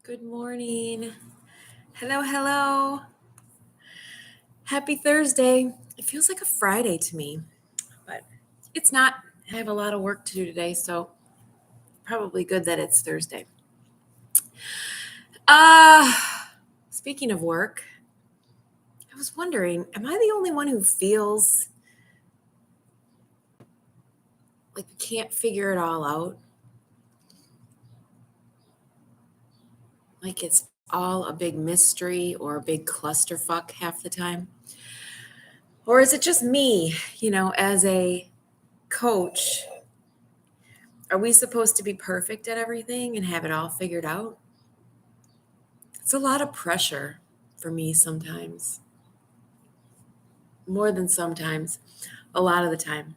Good morning. Hello, hello. Happy Thursday. It feels like a Friday to me, but it's not. I have a lot of work to do today, so probably good that it's Thursday. Uh, Speaking of work, I was wondering, am I the only one who feels like we can't figure it all out? Like it's all a big mystery or a big clusterfuck half the time? Or is it just me, as a coach? Are we supposed to be perfect at everything and have it all figured out? It's a lot of pressure for me sometimes. More than sometimes, a lot of the time.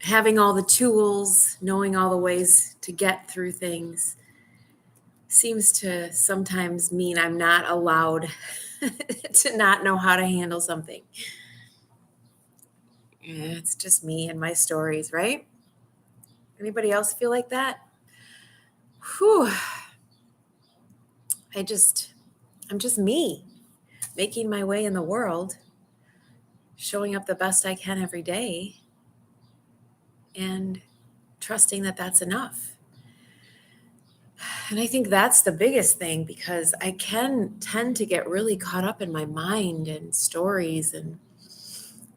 Having all the tools, knowing all the ways to get through things seems to sometimes mean I'm not allowed to not know how to handle something. It's just me and my stories, right? Anybody else feel like that? Whew. I'm just me, making my way in the world, showing up the best I can every day, and trusting that that's enough. And I think that's the biggest thing, because I can tend to get really caught up in my mind and stories and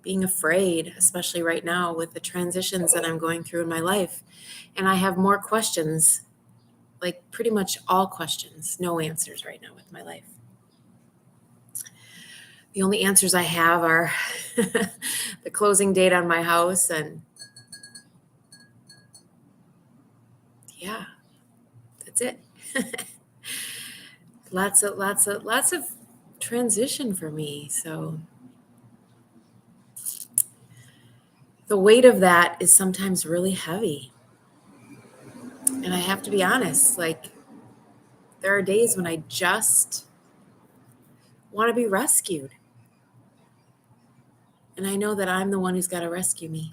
being afraid, especially right now with the transitions that I'm going through in my life. And I have more questions, like pretty much all questions, no answers right now with my life. The only answers I have are the closing date on my house, and yeah, that's it. lots of transition for me. So the weight of that is sometimes really heavy. And I have to be honest, like there are days when I just want to be rescued. And I know that I'm the one who's got to rescue me.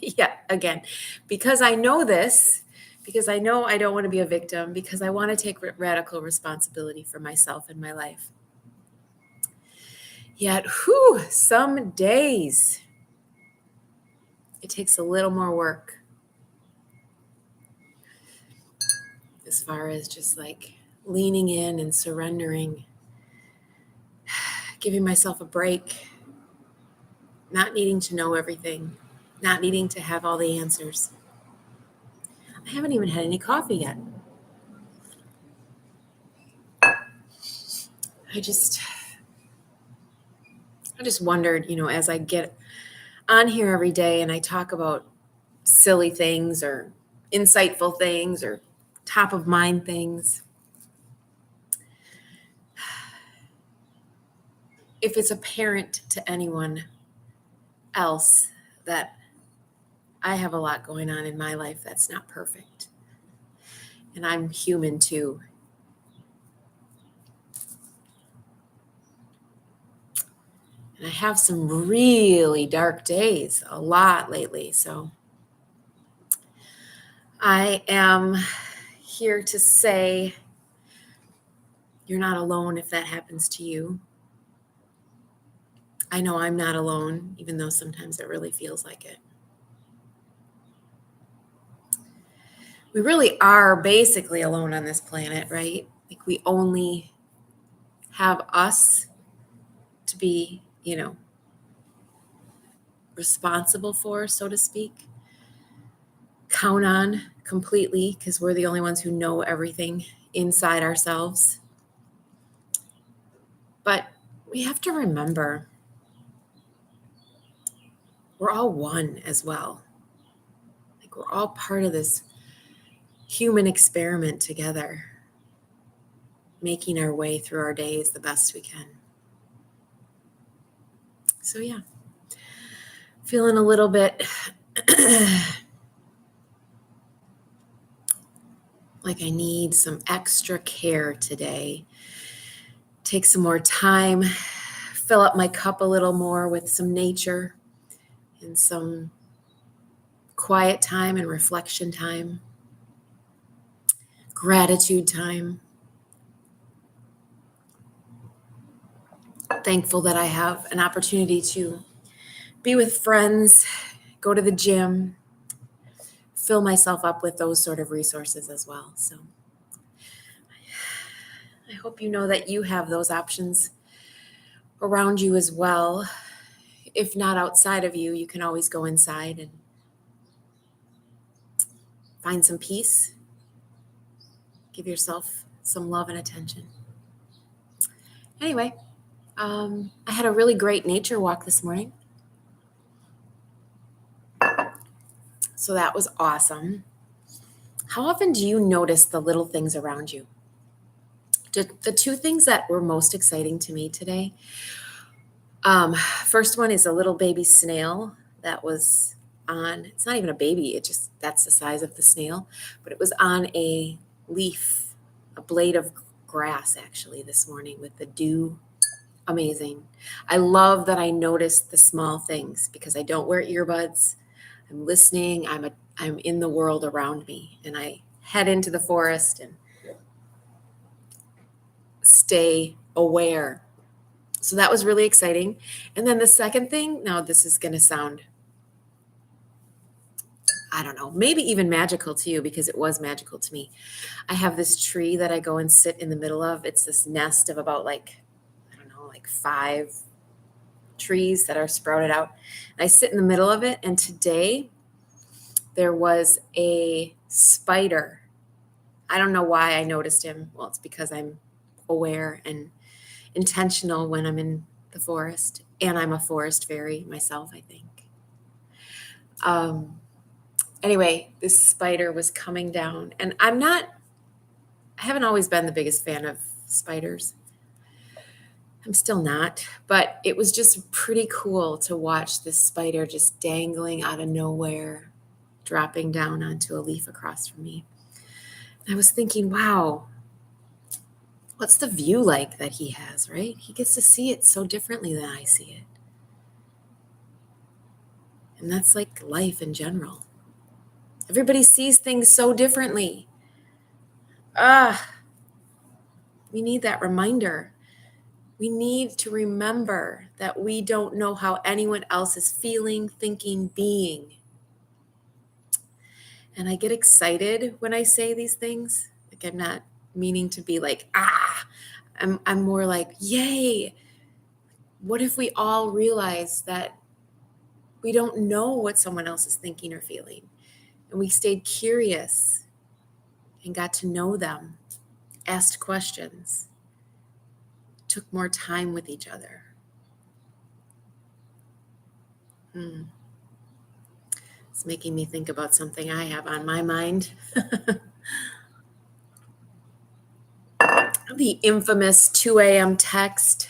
Yeah, again, because I know this, because I know I don't want to be a victim, because I want to take radical responsibility for myself and my life. Yet, some days it takes a little more work, as far as just like leaning in and surrendering, giving myself a break, not needing to know everything, not needing to have all the answers. I haven't even had any coffee yet. I just wondered, as I get on here every day and I talk about silly things or insightful things or top of mind things, if it's apparent to anyone else that I have a lot going on in my life that's not perfect. And I'm human too. And I have some really dark days, a lot lately. So I am here to say you're not alone if that happens to you. I know I'm not alone, even though sometimes it really feels like it. We really are basically alone on this planet, right? Like we only have us to be, responsible for, so to speak. Count on completely, because we're the only ones who know everything inside ourselves. But we have to remember we're all one as well. Like we're all part of this human experiment together, making our way through our days the best we can. So yeah, feeling a little bit like I need some extra care today. Take some more time, fill up my cup a little more with some nature and some quiet time and reflection time, gratitude time. Thankful that I have an opportunity to be with friends, go to the gym, fill myself up with those sort of resources as well. So I hope you know that you have those options around you as well. If not outside of you, you can always go inside and find some peace. Give yourself some love and attention. Anyway, I had a really great nature walk this morning. So that was awesome. How often do you notice the little things around you? The two things that were most exciting to me today. First one is a little baby snail that was on, it's not even a baby, that's the size of the snail, but it was on a leaf, a blade of grass actually this morning with the dew. Amazing. I love that I notice the small things because I don't wear earbuds. I'm listening. I'm in the world around me, and I head into the forest and stay aware. So that was really exciting. And then the second thing, now this is going to sound, I don't know, maybe even magical to you because it was magical to me. I have this tree that I go and sit in the middle of. It's this nest of about like 5 trees that are sprouted out. And I sit in the middle of it. And today there was a spider. I don't know why I noticed him. Well, it's because I'm aware and intentional when I'm in the forest. And I'm a forest fairy myself, I think. Anyway, this spider was coming down. And I haven't always been the biggest fan of spiders. I'm still not, but it was just pretty cool to watch this spider just dangling out of nowhere, dropping down onto a leaf across from me. And I was thinking, wow, what's the view like that he has, right? He gets to see it so differently than I see it. And that's like life in general. Everybody sees things so differently. We need that reminder. We need to remember that we don't know how anyone else is feeling, thinking, being. And I get excited when I say these things. Like I'm not meaning to be like, I'm more like, yay. What if we all realize that we don't know what someone else is thinking or feeling? And we stayed curious and got to know them, asked questions, took more time with each other. It's making me think about something I have on my mind. The infamous 2 a.m. text.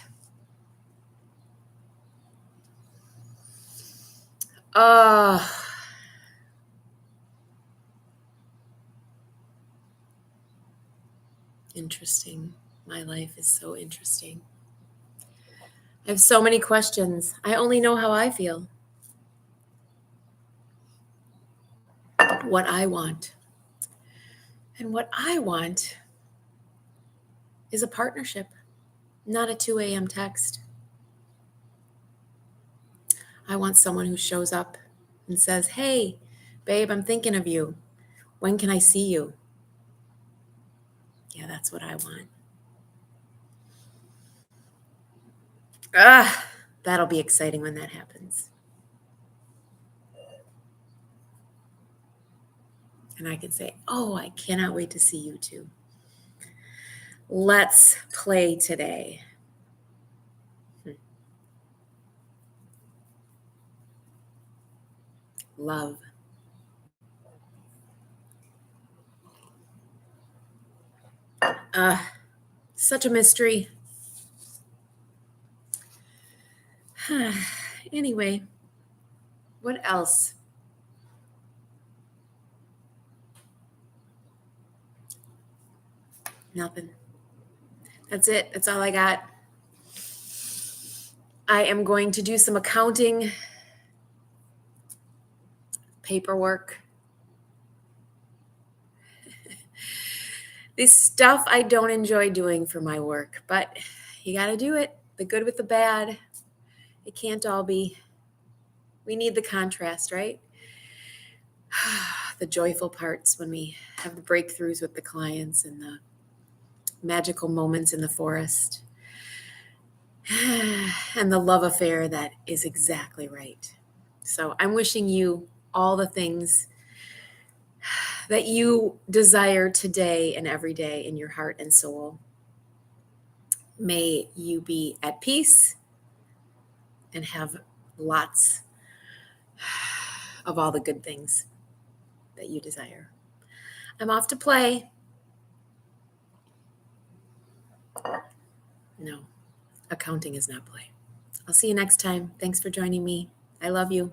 Interesting. My life is so interesting. I have so many questions. I only know how I feel. What I want. And what I want is a partnership, not a 2 a.m. text. I want someone who shows up and says, hey, babe, I'm thinking of you. When can I see you? Yeah, that's what I want. That'll be exciting when that happens. And I can say, oh, I cannot wait to see you too. Let's play today. Love. Such a mystery. Anyway, what else? Nothing. That's it. That's all I got. I am going to do some accounting, paperwork, this stuff I don't enjoy doing for my work, but you got to do it. The good with the bad. It can't all be. We need the contrast, right? The joyful parts when we have the breakthroughs with the clients and the magical moments in the forest and the love affair that is exactly right. So I'm wishing you all the things that you desire today and every day in your heart and soul. May you be at peace and have lots of all the good things that you desire. I'm off to play. No, accounting is not play. I'll see you next time. Thanks for joining me. I love you.